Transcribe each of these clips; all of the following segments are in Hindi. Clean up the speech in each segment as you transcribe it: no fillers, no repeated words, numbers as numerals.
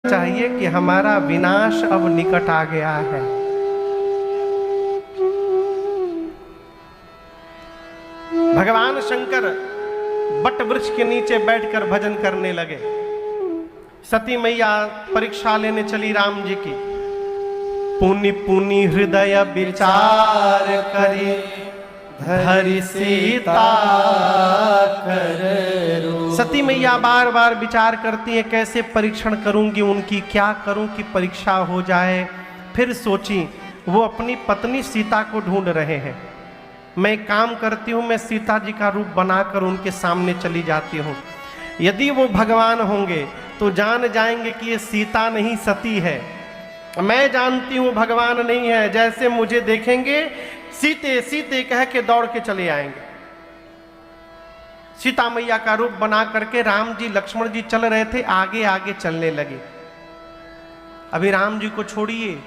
चाहिए कि हमारा विनाश अब निकट आ गया है। भगवान शंकर बट वृक्ष के नीचे बैठकर भजन करने लगे। सती मैया परीक्षा लेने चली राम जी की। पुनि पुनि हृदय विचार करी धरि सीता कर। सती मैया बार बार विचार करती हैं कैसे परीक्षण करूंगी, उनकी क्या करूं कि परीक्षा हो जाए। फिर सोची वो अपनी पत्नी सीता को ढूंढ रहे हैं। मैं काम करती हूं, मैं सीता जी का रूप बनाकर उनके सामने चली जाती हूं। यदि वो भगवान होंगे तो जान जाएंगे कि ये सीता नहीं सती है। मैं जानती हूं भगवान नहीं है। जैसे मुझे देखेंगे सीते सीते कह के दौड़ के चले आएंगे। सीता मैया का रूप बना करके राम जी लक्ष्मण जी चल रहे थे, आगे आगे चलने लगे। अभी राम जी को छोड़िए,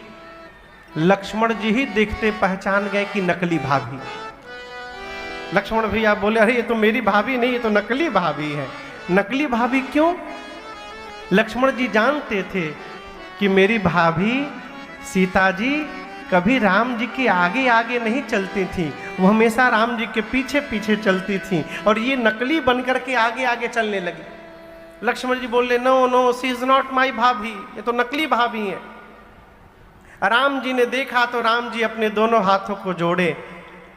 लक्ष्मण जी ही देखते पहचान गए कि नकली भाभी। लक्ष्मण भैया बोले अरे ये तो मेरी भाभी नहीं, ये तो नकली भाभी है। नकली भाभी क्यों? लक्ष्मण जी जानते थे कि मेरी भाभी सीता जी कभी राम जी के आगे आगे नहीं चलती थी, वो हमेशा राम जी के पीछे पीछे चलती थी, और ये नकली बनकर के आगे आगे चलने लगी। लक्ष्मण जी बोले no no she is not my bhabhi, ये तो नकली भाभी है। राम जी ने देखा तो राम जी अपने दोनों हाथों को जोड़े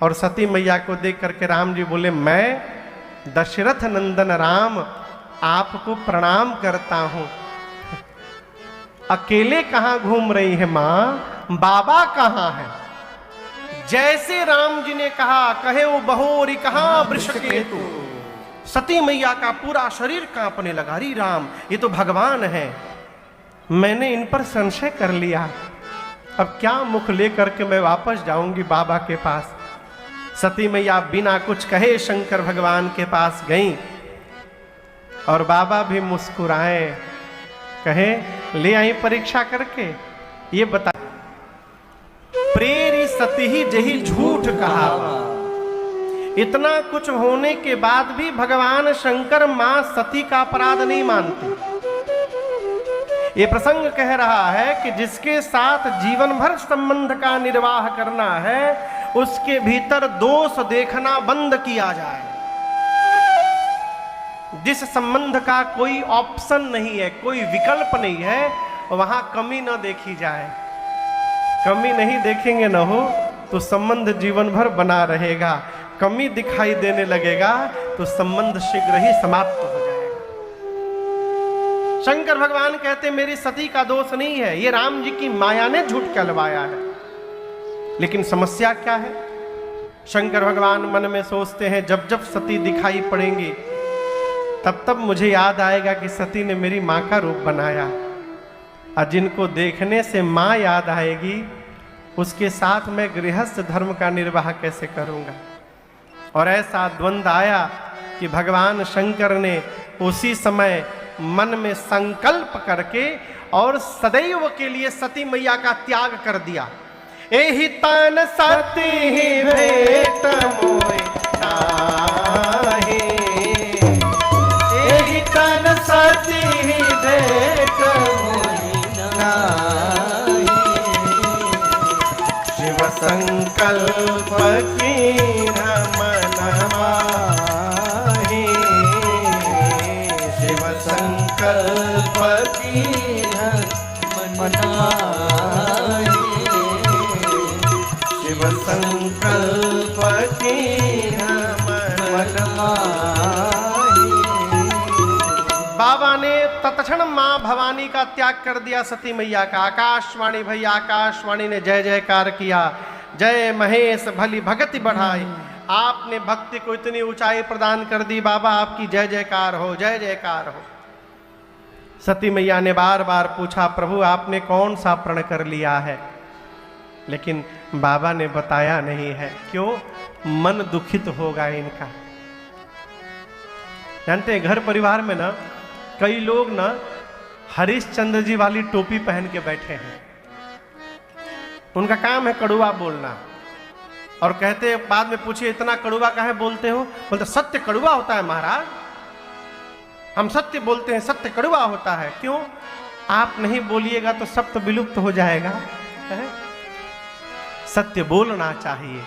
और सती मैया को देख करके राम जी बोले मैं दशरथ नंदन राम आपको प्रणाम करता हूं। अकेले कहां घूम रही है मां, बाबा कहां है? जैसे राम जी ने कहा कहे वो बहोरी कहां वृषकेतु। सती मैया का पूरा शरीर कांपने लगा। री राम, ये तो भगवान है। मैंने इन पर संशय कर लिया, अब क्या मुख लेकर के मैं वापस जाऊंगी बाबा के पास। सती मैया बिना कुछ कहे शंकर भगवान के पास गई और बाबा भी मुस्कुराए, कहे ले आई परीक्षा करके। ये बता प्रेरी सती ही जही झूठ कहा। इतना कुछ होने के बाद भी भगवान शंकर मां सती का अपराध नहीं मानते। ये प्रसंग कह रहा है कि जिसके साथ जीवन भर संबंध का निर्वाह करना है उसके भीतर दोष देखना बंद किया जाए। जिस संबंध का कोई ऑप्शन नहीं है, कोई विकल्प नहीं है, वहां कमी न देखी जाए। कमी नहीं देखेंगे न हो तो संबंध जीवन भर बना रहेगा। कमी दिखाई देने लगेगा तो संबंध शीघ्र ही समाप्त हो जाएगा। शंकर भगवान कहते मेरी सती का दोष नहीं है, ये राम जी की माया ने झूठ कहलवाया है। लेकिन समस्या क्या है? शंकर भगवान मन में सोचते हैं जब जब सती दिखाई पड़ेंगी तब तब मुझे याद आएगा कि सती ने मेरी मां का रूप बनाया, और जिनको देखने से मां याद आएगी उसके साथ मैं गृहस्थ धर्म का निर्वाह कैसे करूंगा। और ऐसा द्वंद्व आया कि भगवान शंकर ने उसी समय मन में संकल्प करके और सदैव के लिए सती मैया का त्याग कर दिया। एहि तान सती ही भेट मोय नाहि, एहि तान सती ही भेट मोय नाहि। शिव संकल्प कीन मन माहि, शिव संकल्प कीन मन माहि, शिव संकल्प कीन मन माहि। बाबा ने तत्क्षण मां भवानी का त्याग कर दिया सती मैया का। आकाशवाणी भैया आकाशवाणी ने जय जयकार किया। जय महेश भली भगति बढ़ाई। आपने भक्ति को इतनी ऊंचाई प्रदान कर दी बाबा, आपकी जय जयकार हो, जय जयकार हो। सती मैया ने बार बार पूछा प्रभु आपने कौन सा प्रण कर लिया है, लेकिन बाबा ने बताया नहीं है। क्यों? मन दुखित होगा इनका। जानते हैं घर परिवार में ना कई लोग ना हरिश्चंद्र जी वाली टोपी पहन के बैठे हैं। उनका काम है कड़वा बोलना, और कहते बाद में पूछिए इतना कड़वा काहे बोलते हो? बोलते सत्य कड़वा होता है महाराज, हम सत्य बोलते हैं, सत्य कड़वा होता है। क्यों? आप नहीं बोलिएगा तो सब तो विलुप्त हो जाएगा। है? सत्य बोलना चाहिए,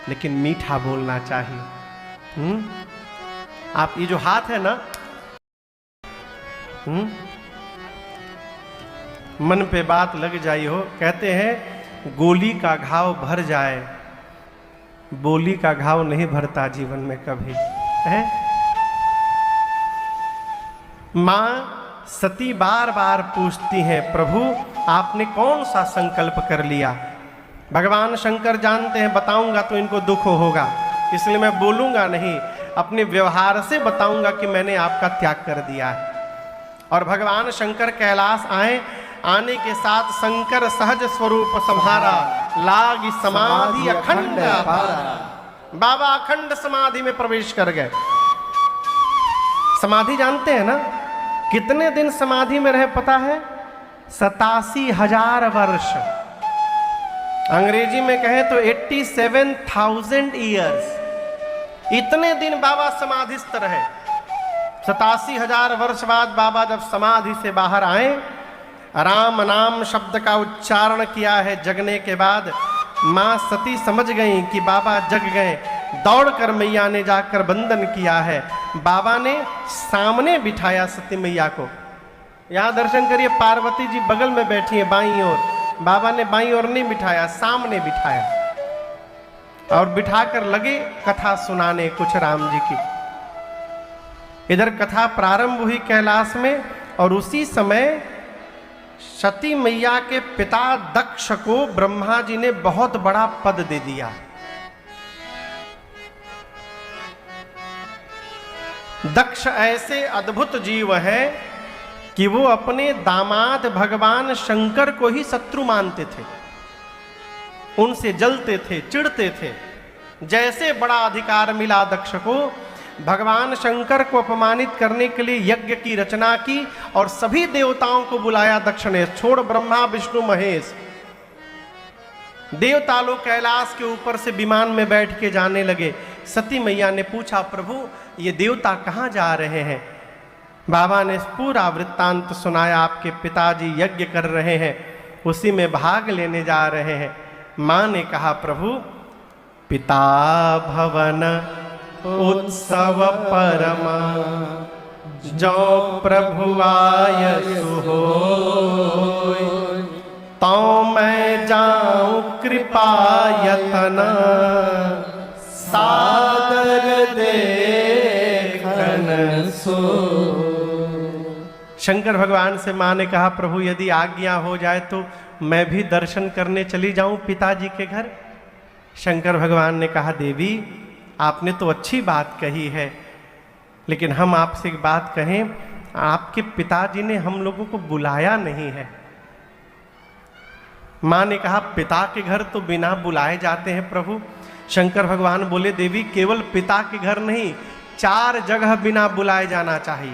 लेकिन मीठा बोलना चाहिए। आप ये जो हाथ है ना, मन पे बात लग जाई हो। कहते हैं गोली का घाव भर जाए, बोली का घाव नहीं भरता जीवन में कभी। है? मां सती बार बार पूछती हैं, प्रभु आपने कौन सा संकल्प कर लिया? भगवान शंकर जानते हैं बताऊंगा तो इनको दुख होगा, इसलिए मैं बोलूंगा नहीं, अपने व्यवहार से बताऊंगा कि मैंने आपका त्याग कर दिया है। और भगवान शंकर कैलाश आए, आने के साथ शंकर सहज स्वरूप संहारा, लाग समाधि अखंड। बाबा अखंड समाधि में प्रवेश कर गए। समाधि जानते हैं ना, कितने दिन समाधि में रहे पता है? 87,000 वर्ष। अंग्रेजी में कहें तो 87,000 ईयर्स। इतने दिन बाबा समाधिस्थ रहे। 87,000 वर्ष बाद बाबा जब समाधि से बाहर आए, राम नाम शब्द का उच्चारण किया है जगने के बाद, मां सती समझ गई कि बाबा जग गए। दौड़कर मैया ने जाकर बंधन किया है। बाबा ने सामने बिठाया सती मैया को। यहां दर्शन करिए, पार्वती जी बगल में बैठी है बाईं ओर। बाबा ने बाईं ओर नहीं बिठाया, सामने बिठाया और बिठाकर लगे कथा सुनाने कुछ राम जी की। इधर कथा प्रारंभ हुई कैलाश में, और उसी समय सती मैया के पिता दक्ष को ब्रह्मा जी ने बहुत बड़ा पद दे दिया। दक्ष ऐसे अद्भुत जीव है कि वो अपने दामाद भगवान शंकर को ही शत्रु मानते थे, उनसे जलते थे, चिढ़ते थे। जैसे बड़ा अधिकार मिला दक्ष को, भगवान शंकर को अपमानित करने के लिए यज्ञ की रचना की और सभी देवताओं को बुलाया दक्ष ने, छोड़ ब्रह्मा विष्णु महेश। देवता लोग कैलाश के ऊपर से विमान में बैठ के जाने लगे। सती मैया ने पूछा, प्रभु ये देवता कहाँ जा रहे हैं? बाबा ने पूरा वृत्तांत सुनाया, आपके पिताजी यज्ञ कर रहे हैं, उसी में भाग लेने जा रहे हैं। मां ने कहा, प्रभु पिता भवन उत्सव परमा, जो प्रभु आयसु होय, तो मैं जाऊं कृपा यतन, सादर देखन सो। शंकर भगवान से मां ने कहा, प्रभु यदि आज्ञा हो जाए तो मैं भी दर्शन करने चली जाऊं पिताजी के घर। शंकर भगवान ने कहा, देवी आपने तो अच्छी बात कही है, लेकिन हम आपसे एक बात कहें, आपके पिताजी ने हम लोगों को बुलाया नहीं है। मां ने कहा, पिता के घर तो बिना बुलाए जाते हैं प्रभु। शंकर भगवान बोले, देवी केवल पिता के घर नहीं, 4 जगह बिना बुलाए जाना चाहिए।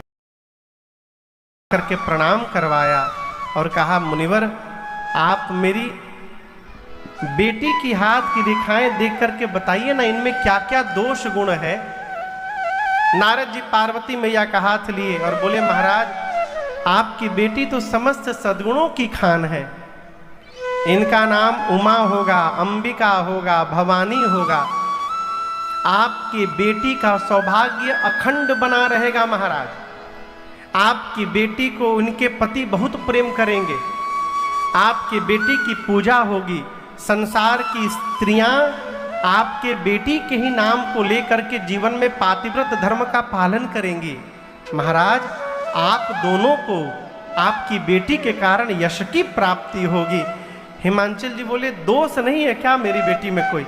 करके प्रणाम करवाया और कहा, मुनिवर आप मेरी बेटी की हाथ की रेखाएं देख करके बताइए ना, इनमें क्या क्या दोष गुण है। नारद जी पार्वती मैया का हाथ लिए और बोले, महाराज आपकी बेटी तो समस्त सद्गुणों की खान है। इनका नाम उमा होगा, अंबिका होगा, भवानी होगा। आपकी बेटी का सौभाग्य अखंड बना रहेगा महाराज। आपकी बेटी को उनके पति बहुत प्रेम करेंगे। आपकी बेटी की पूजा होगी। संसार की स्त्रियां आपके बेटी के ही नाम को लेकर के जीवन में पातिव्रत धर्म का पालन करेंगी। महाराज आप दोनों को आपकी बेटी के कारण यश की प्राप्ति होगी। हिमांचल जी बोले, दोष नहीं है क्या मेरी बेटी में कोई?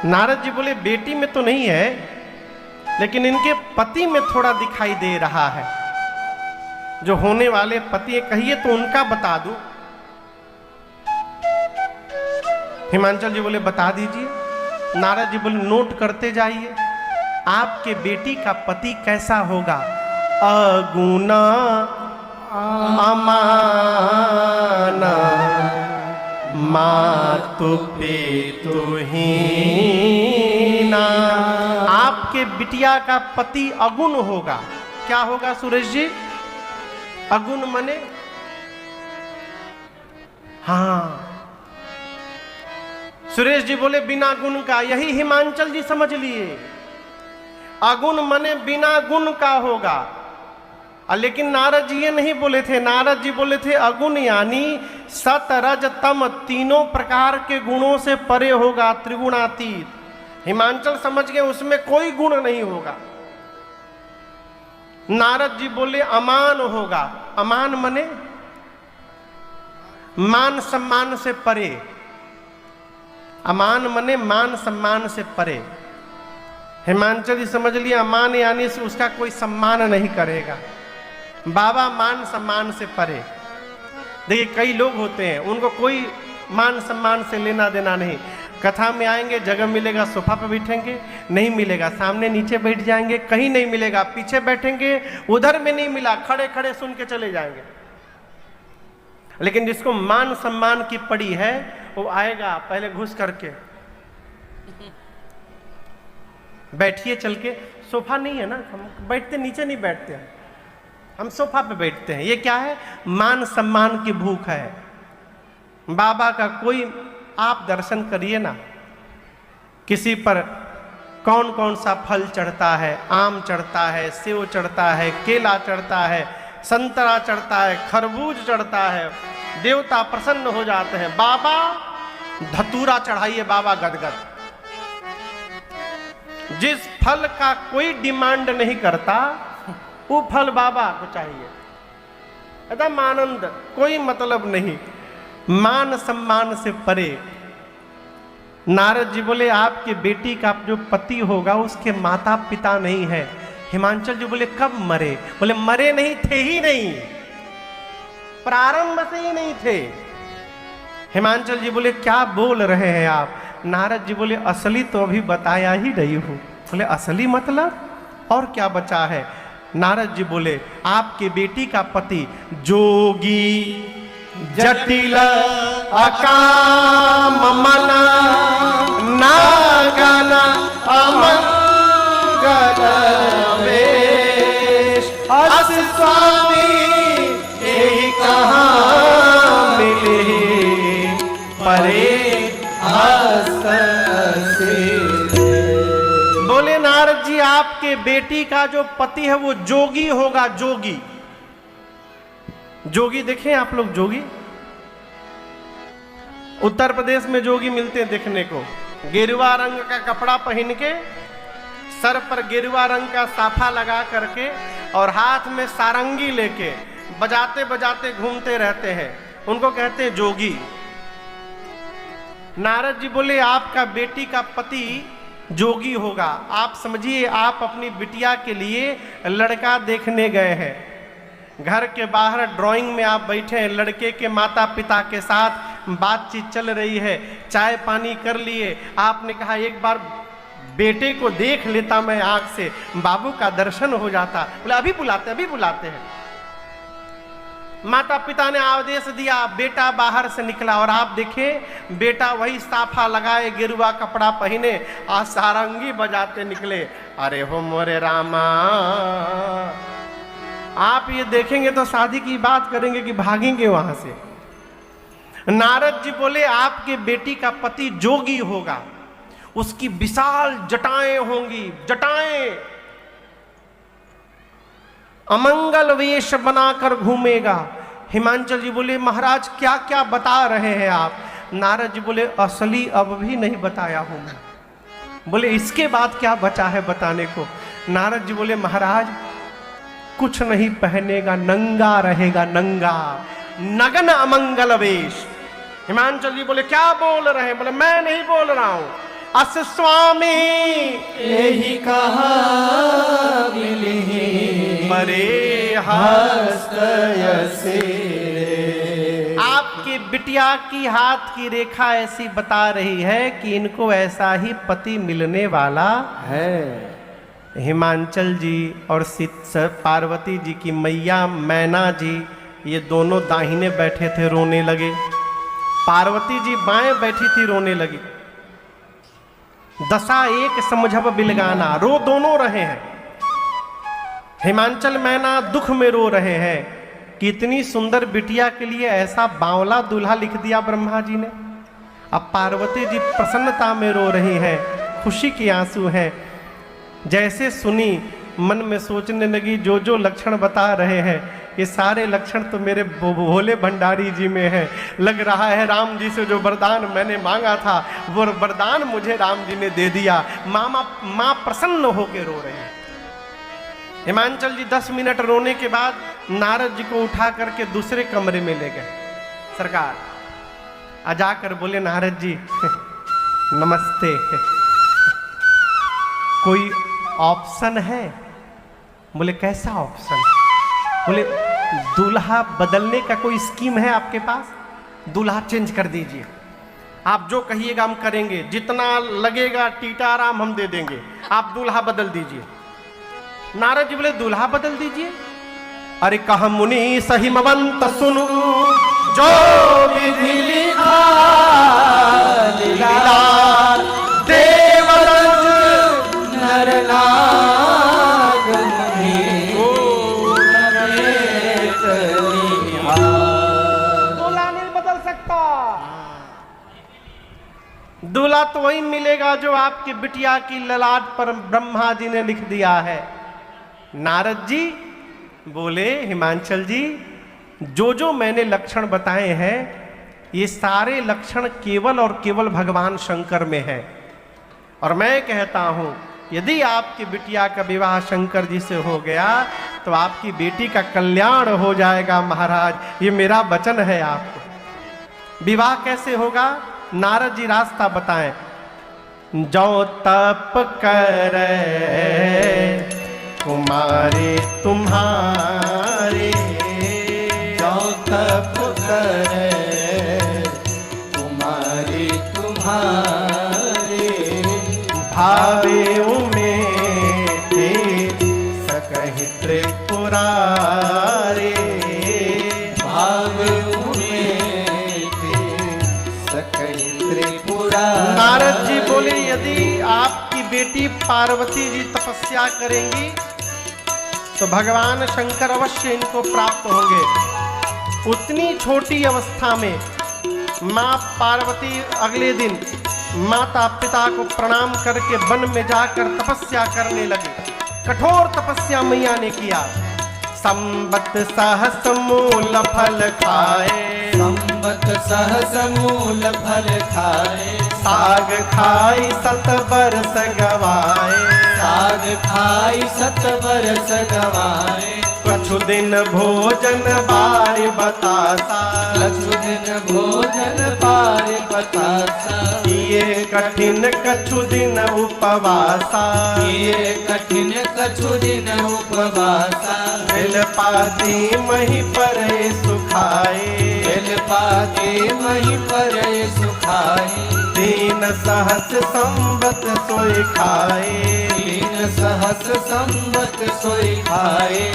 नारद जी बोले, बेटी में तो नहीं है, लेकिन इनके पति में थोड़ा दिखाई दे रहा है। जो होने वाले पति कहिए तो उनका बता दूं। हिमांचल जी बोले, बता दीजिए। नारद जी बोले, नोट करते जाइए। आपके बेटी का पति कैसा होगा? अगुना अमाना, मातु पितु हीना। आपके बिटिया का पति अगुण होगा। क्या होगा सुरेश जी? अगुण मने, हाँ सुरेश जी बोले बिना गुण का, यही हिमांचल जी समझ लिए। अगुण मने बिना गुण का होगा। लेकिन नारद जी ये नहीं बोले थे, नारद जी बोले थे अगुण यानी सत रज तम तीनों प्रकार के गुणों से परे होगा, त्रिगुणातीत। हिमांचल समझ गए उसमें कोई गुण नहीं होगा। नारद जी बोले अमान होगा। अमान मने मान सम्मान से परे। अमान मने मान सम्मान से परे। हिमांचल जी समझ लिया अमान यानी से उसका कोई सम्मान नहीं करेगा। बाबा मान सम्मान से परे। देखिए कई लोग होते हैं उनको कोई मान सम्मान से लेना देना नहीं। कथा में आएंगे, जगह मिलेगा सोफा पर बैठेंगे, नहीं मिलेगा सामने नीचे बैठ जाएंगे, कहीं नहीं मिलेगा पीछे बैठेंगे, उधर में नहीं मिला खड़े खड़े सुन के चले जाएंगे। लेकिन जिसको मान सम्मान की पड़ी है वो आएगा पहले घुस करके, बैठिए चल के। सोफा नहीं है ना, हम बैठते नीचे नहीं बैठते हैं, हम सोफा पे बैठते हैं। ये क्या है? मान सम्मान की भूख है। बाबा का कोई आप दर्शन करिए ना, किसी पर कौन कौन सा फल चढ़ता है, आम चढ़ता है, सेव चढ़ता है, केला चढ़ता है, संतरा चढ़ता है, खरबूज चढ़ता है, देवता प्रसन्न हो जाते हैं। बाबा धतूरा चढ़ाइए, बाबा गदगद। जिस फल का कोई डिमांड नहीं करता वो फल बाबा को चाहिए, एकदम आनंद, कोई मतलब नहीं, मान सम्मान से परे। नारद जी बोले आपके बेटी का जो पति होगा उसके माता पिता नहीं है। हिमांचल जी बोले कब मरे? बोले मरे नहीं थे ही नहीं, प्रारंभ से ही नहीं थे। हिमांचल जी बोले क्या बोल रहे हैं आप? नारद जी बोले असली तो अभी बताया ही नहीं हूं। बोले असली मतलब और क्या बचा है? नारद जी बोले आपके बेटी का पति जोगी जटिल अकाम मना नागन अमंगल वेश अस स्वामी यही कहाँ मिले परे हस्त से। बोले नारद जी आपके बेटी का जो पति है वो जोगी होगा, जोगी। जोगी देखें आप लोग, जोगी उत्तर प्रदेश में जोगी मिलते हैं देखने को। गेरुआ रंग का कपड़ा पहन के, सर पर गेरुआ रंग का साफा लगा करके और हाथ में सारंगी लेके बजाते बजाते घूमते रहते हैं, उनको कहते हैं जोगी। नारद जी बोले आपका बेटी का पति जोगी होगा। आप समझिए आप अपनी बिटिया के लिए लड़का देखने गए हैं, घर के बाहर ड्राइंग में आप बैठे हैं, लड़के के माता पिता के साथ बातचीत चल रही है, चाय पानी कर लिए, आपने कहा एक बार बेटे को देख लेता मैं आंख से, बाबू का दर्शन हो जाता। बोले अभी बुलाते हैं। माता पिता ने आदेश दिया, बेटा बाहर से निकला और आप देखे बेटा वही साफा लगाए, गेरुआ कपड़ा पहने और सारंगी बजाते निकले। अरे हो मोरे रामा, आप ये देखेंगे तो शादी की बात करेंगे कि भागेंगे वहां से। नारद जी बोले आपके बेटी का पति जोगी होगा, उसकी विशाल जटाएं होंगी, जटाएं, अमंगल वेश बनाकर घूमेगा। हिमांचल जी बोले महाराज क्या क्या बता रहे हैं आप? नारद जी बोले असली अब भी नहीं बताया हूं मैं। बोले इसके बाद क्या बचा है बताने को? नारद जी बोले महाराज कुछ नहीं पहनेगा, नंगा रहेगा, नंगा, नग्न अमंगल वेश। हिमांचल जी बोले क्या बोल रहे हैं? बोले मैं नहीं बोल रहा हूं, अस स्वामी यही कहा मिले परे हस्त से। आपकी बिटिया की हाथ की रेखा ऐसी बता रही है कि इनको ऐसा ही पति मिलने वाला है। हिमांचल जी और पार्वती जी की मैया मैना जी ये दोनों दाहिने बैठे थे, रोने लगे। पार्वती जी बाएं बैठी थी, रोने लगी। दशा एक समझब बिलगाना, रो दोनों रहे हैं। हिमांचल मैना दुख में रो रहे हैं कि इतनी सुंदर बिटिया के लिए ऐसा बावला दूल्हा लिख दिया ब्रह्मा जी ने। अब पार्वती जी प्रसन्नता में रो रही हैं, खुशी के आंसू हैं। जैसे सुनी मन में सोचने लगी, जो जो लक्षण बता रहे हैं ये सारे लक्षण तो मेरे भोले भंडारी जी में है। लग रहा है राम जी से जो वरदान मैंने मांगा था वो वरदान मुझे राम जी ने दे दिया। माँ प्रसन्न होकर रो रही है। हिमांचल जी 10 मिनट रोने के बाद नारद जी को उठा करके दूसरे कमरे में ले गए। सरकार आ जाकर बोले, नारद जी नमस्ते, कोई ऑप्शन है? बोले कैसा ऑप्शन? बोले दूल्हा बदलने का कोई स्कीम है आपके पास? दूल्हा चेंज कर दीजिए, आप जो कहिएगा हम करेंगे, जितना लगेगा टीटाराम हम दे देंगे, आप दूल्हा बदल दीजिए। नारद जी बोले दूल्हा बदल दीजिए? अरे कहा मुनि सही मवंत सुनु, जो विधि लिखा लीला देवरज नरनाग मुनि दूल्हा नहीं बदल सकता। दूल्हा तो वही मिलेगा जो आपकी बिटिया की ललाट पर ब्रह्मा जी ने लिख दिया है। नारद जी बोले, हिमांचल जी जो जो मैंने लक्षण बताए हैं ये सारे लक्षण केवल और केवल भगवान शंकर में है। और मैं कहता हूं यदि आपकी बिटिया का विवाह शंकर जी से हो गया तो आपकी बेटी का कल्याण हो जाएगा महाराज, ये मेरा वचन है आपको। विवाह कैसे होगा? नारद जी रास्ता बताएं। जो तप करे कुमारी तुम्हारे, जो तप करे कुमारी तुम्हारे, भावे उमेटे सकहि त्रिपुरारे, भावे उमेटे सकहि त्रिपुरारे। नारद जी बोले यदि आपकी बेटी पार्वती जी तपस्या करेंगी तो भगवान शंकर अवश्य इनको प्राप्त होंगे। उतनी छोटी अवस्था में माँ पार्वती अगले दिन माता पिता को प्रणाम करके वन में जाकर तपस्या करने लगी। कठोर तपस्या मैया ने किया। संबत सहस मूल फल खाए, संबत सहस मूल फल खाए, साग खाई 7 बरस गवाए, साग खाई 7 बरस गवाए। कछु दिन भोजन बार बतासा, कछु दिन भोजन पार बतासा। ये कठिन कछु दिन उपवासा, ये कठिन कछु दिन उपवासा। बिल पाती मही पर सुखाए, बिल पाते मही पर सुखाए। 3 सहस संबत सोई खाए, 3 सहस संबत सोई खाए।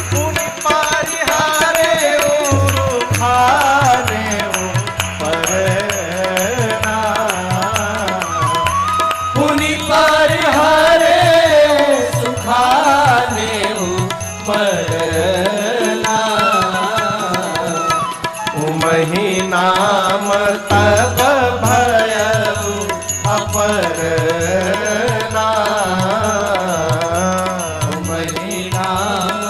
पुनि पारिहारे उरु खाने परना, पुनि पारिहारे सुखाने परना। उमहि नाम तब भयउ अपरना, उमहि नाम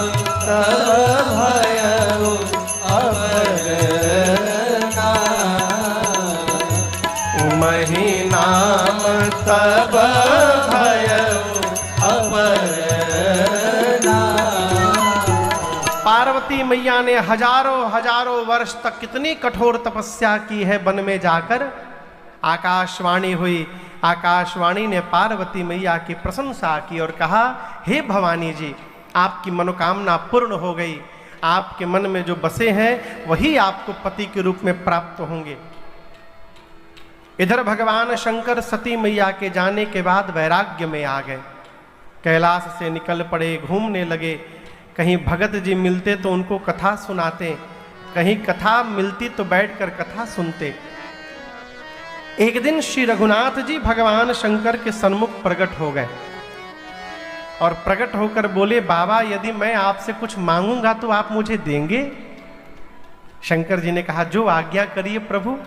तब भयउ अपरना। उमहि नाम तब भयउ अपरना। पार्वती मैया ने हजारों हजारों वर्ष तक कितनी कठोर तपस्या की है वन में जाकर। आकाशवाणी हुई, आकाशवाणी ने पार्वती मैया की प्रशंसा की और कहा, हे भवानी जी आपकी मनोकामना पूर्ण हो गई। आपके मन में जो बसे हैं वही आपको पति के रूप में प्राप्त होंगे। इधर भगवान शंकर सती मैया के जाने के बाद वैराग्य में आ गए। कैलाश से निकल पड़े, घूमने लगे। कहीं भगत जी मिलते तो उनको कथा सुनाते, कहीं कथा मिलती तो बैठकर कथा सुनते। एक दिन श्री रघुनाथ जी भगवान शंकर के सन्मुख प्रकट हो गए और प्रकट होकर बोले, बाबा यदि मैं आपसे कुछ मांगूंगा तो आप मुझे देंगे? शंकर जी ने कहा, जो आज्ञा करिए प्रभु।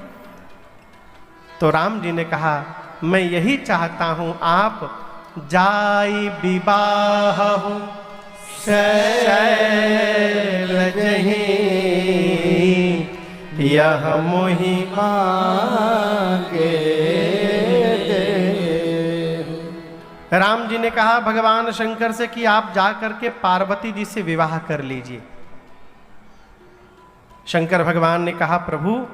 तो राम जी ने कहा, मैं यही चाहता हूं आप जाई विवाह शैलजहि यह मोहि मांगे दे। राम जी ने कहा भगवान शंकर से कि आप जा करके पार्वती जी से विवाह कर लीजिए। शंकर भगवान ने कहा, प्रभु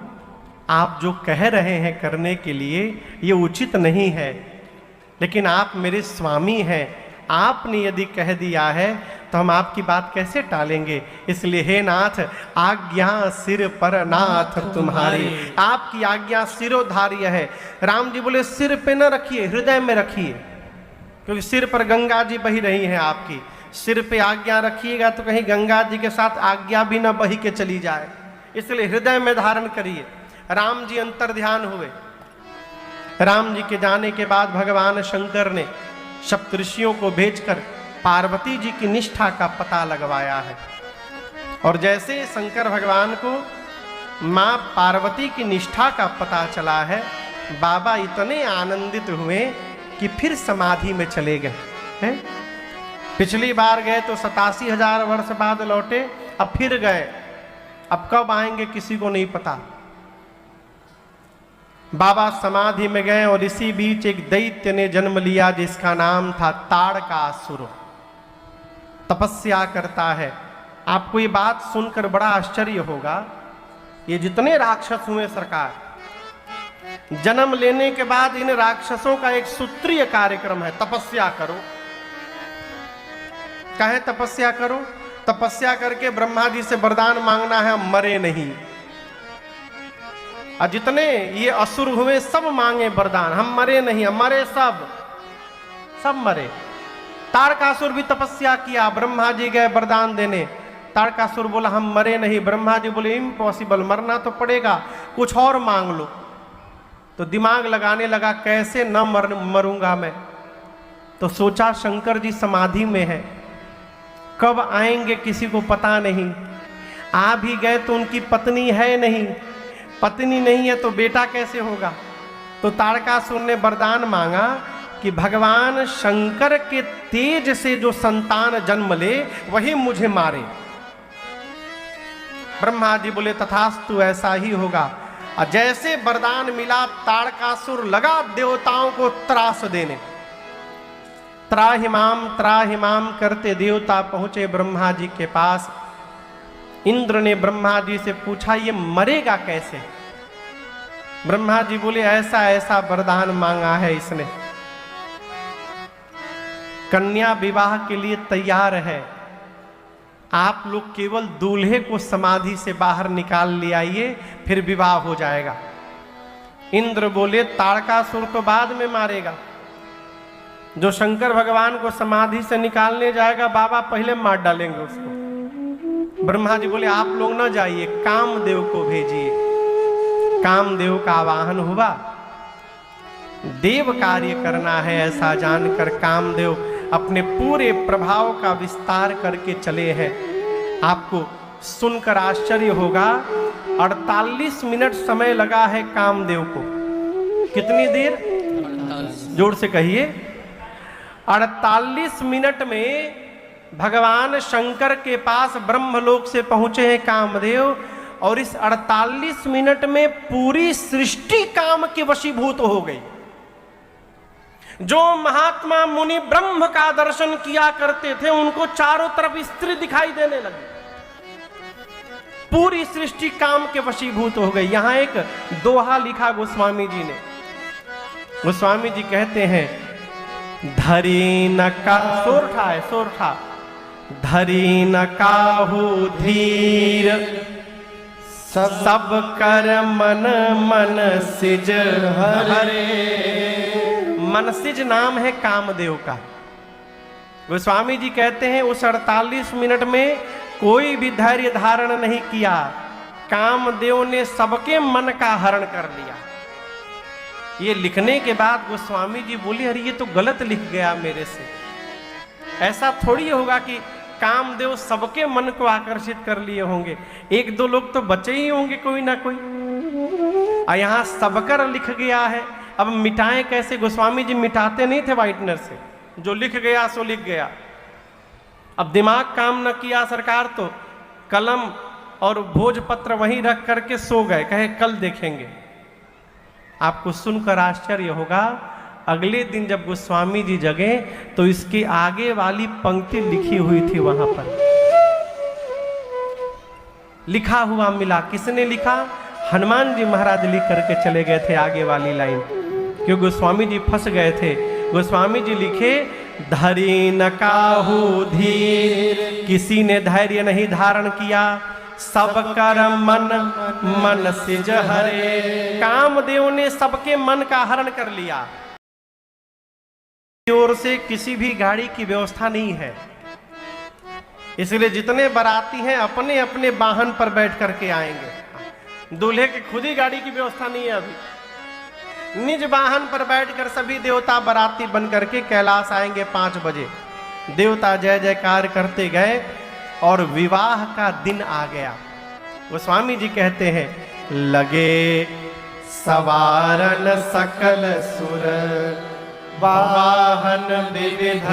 आप जो कह रहे हैं करने के लिए ये उचित नहीं है, लेकिन आप मेरे स्वामी हैं, आपने यदि कह दिया है तो हम आपकी बात कैसे टालेंगे। इसलिए हे नाथ, आज्ञा सिर पर नाथ तुम्हारी, आपकी आज्ञा सिरोधार्य है। राम जी बोले, सिर पे न रखिए, हृदय में रखिए, क्योंकि सिर पर गंगा जी बही रही हैं आपकी। सिर पे आज्ञा रखिएगा तो कहीं गंगा जी के साथ आज्ञा भी न बही के चली जाए, इसलिए हृदय में धारण करिए। राम जी अंतर ध्यान हुए। राम जी के जाने के बाद भगवान शंकर ने सप्तऋषियों को भेजकर पार्वती जी की निष्ठा का पता लगवाया है। और जैसे शंकर भगवान को मां पार्वती की निष्ठा का पता चला है, बाबा इतने आनंदित हुए कि फिर समाधि में चले गए हैं। पिछली बार गए तो 87,000 वर्ष बाद लौटे, अब फिर गए, अब कब आएंगे किसी को नहीं पता। बाबा समाधि में गए और इसी बीच एक दैत्य ने जन्म लिया जिसका नाम था ताड़कासुर। तपस्या करता है। आपको ये बात सुनकर बड़ा आश्चर्य होगा, ये जितने राक्षस हुए सरकार, जन्म लेने के बाद इन राक्षसों का एक सूत्रीय कार्यक्रम है, तपस्या करो। कहे तपस्या करो? तपस्या करके ब्रह्मा जी से वरदान मांगना है, हम मरे नहीं। और जितने ये असुर हुए सब मांगे वरदान, हम मरे नहीं, हम मरे सब मरे। ताड़कासुर भी तपस्या किया, ब्रह्मा जी गए वरदान देने, ताड़कासुर बोला हम मरे नहीं। ब्रह्मा जी बोले इम्पॉसिबल, मरना तो पड़ेगा, कुछ और मांग लो। तो दिमाग लगाने लगा, कैसे न मरूंगा मैं। तो सोचा शंकर जी समाधि में है, कब आएंगे किसी को पता नहीं। आ भी गए तो उनकी पत्नी है नहीं, पत्नी नहीं है तो बेटा कैसे होगा। तो ताड़कासुर ने वरदान मांगा कि भगवान शंकर के तेज से जो संतान जन्म ले वही मुझे मारे। ब्रह्मा जी बोले तथास्तु, ऐसा ही होगा। और जैसे वरदान मिला, ताड़कासुर लगा देवताओं को त्रास देने। त्राहिमाम करते देवता पहुंचे ब्रह्मा जी के पास। इंद्र ने ब्रह्मा जी से पूछा, ये मरेगा कैसे। ब्रह्मा जी बोले ऐसा ऐसा वरदान मांगा है इसने, कन्या विवाह के लिए तैयार है, आप लोग केवल दूल्हे को समाधि से बाहर निकाल ले आइए, फिर विवाह हो जाएगा। इंद्र बोले ताड़कासुर तो बाद में मारेगा, जो शंकर भगवान को समाधि से निकालने जाएगा बाबा पहले मार डालेंगे उसको। ब्रह्मा जी बोले आप लोग न जाइए, कामदेव को भेजिए। कामदेव का आवाहन हुआ, देव कार्य करना है ऐसा जानकर कामदेव अपने पूरे प्रभाव का विस्तार करके चले हैं। आपको सुनकर आश्चर्य होगा, 48 मिनट समय लगा है कामदेव को। कितनी देर? जोर से कहिए। 48 मिनट में भगवान शंकर के पास ब्रह्मलोक से पहुंचे हैं कामदेव, और इस 48 मिनट में पूरी सृष्टि काम के वशीभूत हो गई। जो महात्मा मुनि ब्रह्म का दर्शन किया करते थे उनको चारों तरफ स्त्री दिखाई देने लगी। पूरी सृष्टि काम के वशीभूत हो गई। यहां एक दोहा लिखा गोस्वामी जी ने। गोस्वामी जी कहते हैं, धरी न का सोरठा है, सोरठा, धरी न काहू धीर सब कर मन मन सिज हरे। मनसिज नाम है कामदेव का। गोस्वामी जी कहते हैं उस 48 मिनट में कोई भी धैर्य धारण नहीं किया, कामदेव ने सबके मन का हरण कर लिया। ये लिखने के बाद गोस्वामी जी बोले अरे ये तो गलत लिख गया मेरे से। ऐसा थोड़ी होगा कि कामदेव सबके मन को आकर्षित कर लिए होंगे, एक दो लोग तो बचे ही होंगे कोई ना कोई। और यहाँ सबकर लिख गया है, अब मिटाएं कैसे? गोस्वामी जी मिटाते नहीं थे व्हाइटनर से, जो लिख गया सो लिख गया। अब दिमाग काम न किया सरकार तो कलम और भोजपत्र वहीं रख करके सो गए, कहे कल देखेंगे। आपको सुनकर आश्चर्य होगा, अगले दिन जब गोस्वामी जी जगे तो इसके आगे वाली पंक्ति लिखी हुई थी, वहां पर लिखा हुआ मिला। किसने लिखा? हनुमान जी महाराज लिख करके चले गए थे आगे वाली लाइन, क्योंकि गोस्वामी जी फंस गए थे। गोस्वामी जी लिखे, धरी न काहू धीर, किसी ने धैर्य नहीं धारण किया, सब कर मन सिज हरे। कामदेव ने सबके मन का हरण कर लिया। ओर से किसी भी गाड़ी की व्यवस्था नहीं है, इसलिए जितने बाराती हैं अपने अपने वाहन पर बैठ करके आएंगे। दूल्हे की खुद ही गाड़ी की व्यवस्था नहीं है अभी। निज वाहन पर बैठकर सभी देवता बाराती बन करके कैलाश आएंगे 5 बजे। देवता जय जयकार करते गए और विवाह का दिन आ गया। गोस्वामी जी कहते हैं, लगे सवारन सकल सुर, वाहन विविध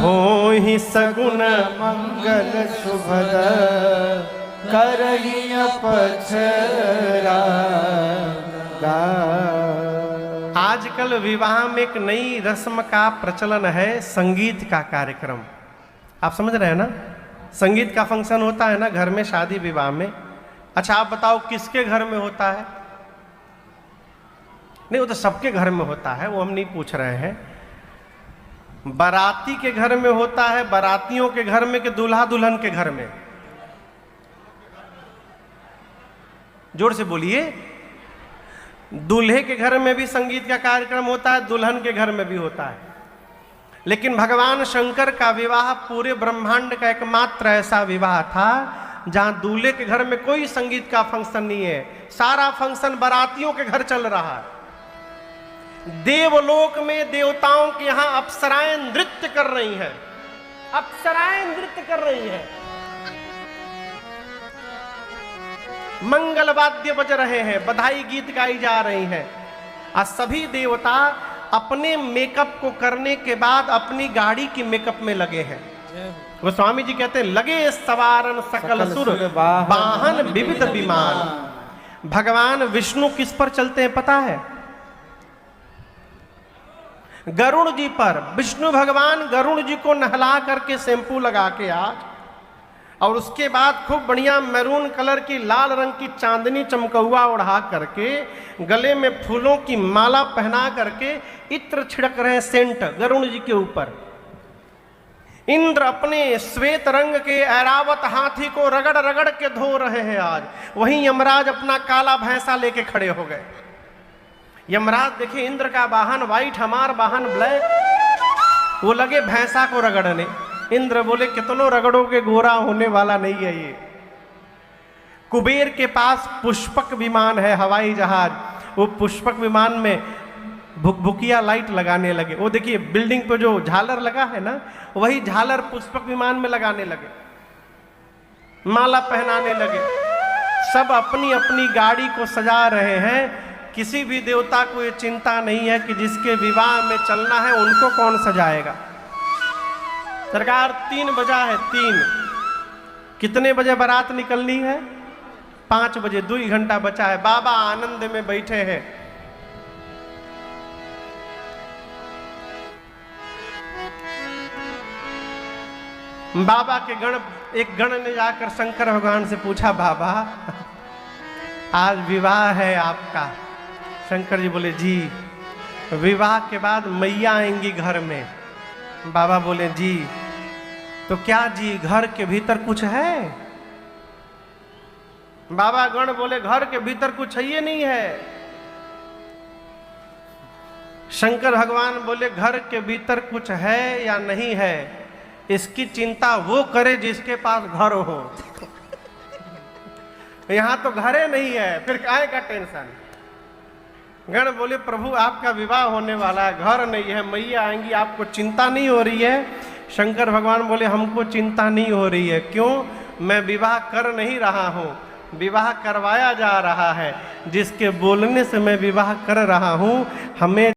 हो ही सगुन मंगल शुभद, करही अपछरा। आजकल विवाह में एक नई रस्म का प्रचलन है, संगीत का कार्यक्रम। आप समझ रहे हैं ना? संगीत का फंक्शन होता है ना घर में, शादी विवाह में। अच्छा आप बताओ किसके घर में होता है? नहीं, वो तो सबके घर में होता है, वो हम नहीं पूछ रहे हैं। बाराती के घर में होता है, बारातियों के घर में, कि दूल्हा दुल्हन के घर में? जोर से बोलिए। दूल्हे के घर में भी संगीत का कार्यक्रम होता है, दुल्हन के घर में भी होता है। लेकिन भगवान शंकर का विवाह पूरे ब्रह्मांड का एकमात्र ऐसा विवाह था जहां दूल्हे के घर में कोई संगीत का फंक्शन नहीं है, सारा फंक्शन बारातियों के घर चल रहा है। देवलोक में देवताओं के यहां अप्सराएं नृत्य कर रही हैं, अप्सराएं नृत्य कर रही हैं, मंगल वाद्य बज रहे हैं, बधाई गीत गाई जा रही हैं। और सभी देवता अपने मेकअप को करने के बाद अपनी गाड़ी की मेकअप में लगे हैं। गोस्वामी जी कहते हैं, लगे सवारन सकल सुर, वाहन विविध विमान। भगवान विष्णु किस पर चलते हैं पता है? गरुड़ जी पर। विष्णु भगवान गरुड़ जी को नहला करके शैंपू लगा के आज, और उसके बाद खूब बढ़िया मैरून कलर की लाल रंग की चांदनी चमकौआ ओढ़ा करके, गले में फूलों की माला पहना करके इत्र छिड़क रहे हैं सेंट गरुड़ जी के ऊपर। इंद्र अपने श्वेत रंग के ऐरावत हाथी को रगड़ रगड़ के धो रहे हैं आज। वहीं यमराज अपना काला भैंसा लेके खड़े हो गए। यमराज देखे इंद्र का वाहन व्हाइट, हमार वाहन ब्लैक, वो लगे भैंसा को रगड़ने। इंद्र बोले, कितनों रगड़ोगे, गोरा होने वाला नहीं है ये। कुबेर के पास पुष्पक विमान है, हवाई जहाज। वो पुष्पक विमान में भुकभुकिया लाइट लगाने लगे। वो देखिए बिल्डिंग पे जो झालर लगा है ना, वही झालर पुष्पक विमान में लगाने लगे, माला पहनाने लगे। सब अपनी अपनी गाड़ी को सजा रहे हैं। किसी भी देवता को ये चिंता नहीं है कि जिसके विवाह में चलना है उनको कौन सजाएगा। सरकार 3 बजा है, 3। कितने बजे बारात निकलनी है? 5 बजे, 2 घंटा बचा है। बाबा आनंद में बैठे हैं। बाबा के एक गण ने जाकर शंकर भगवान से पूछा, बाबा आज विवाह है आपका। शंकर जी बोले, जी। विवाह के बाद मैया आएंगी घर में। बाबा बोले, जी। तो क्या जी घर के भीतर कुछ है? बाबा गण बोले, घर के भीतर कुछ है ये नहीं है। शंकर भगवान बोले, घर के भीतर कुछ है या नहीं है, इसकी चिंता वो करे जिसके पास घर हो। यहां तो घरे नहीं है, फिर काहे का टेंशन। गण बोले प्रभु आपका विवाह होने वाला है, घर नहीं है, मैया आएंगी, आपको चिंता नहीं हो रही है? शंकर भगवान बोले हमको चिंता नहीं हो रही है। क्यों? मैं विवाह कर नहीं रहा हूँ, विवाह करवाया जा रहा है। जिसके बोलने से मैं विवाह कर रहा हूँ, हमें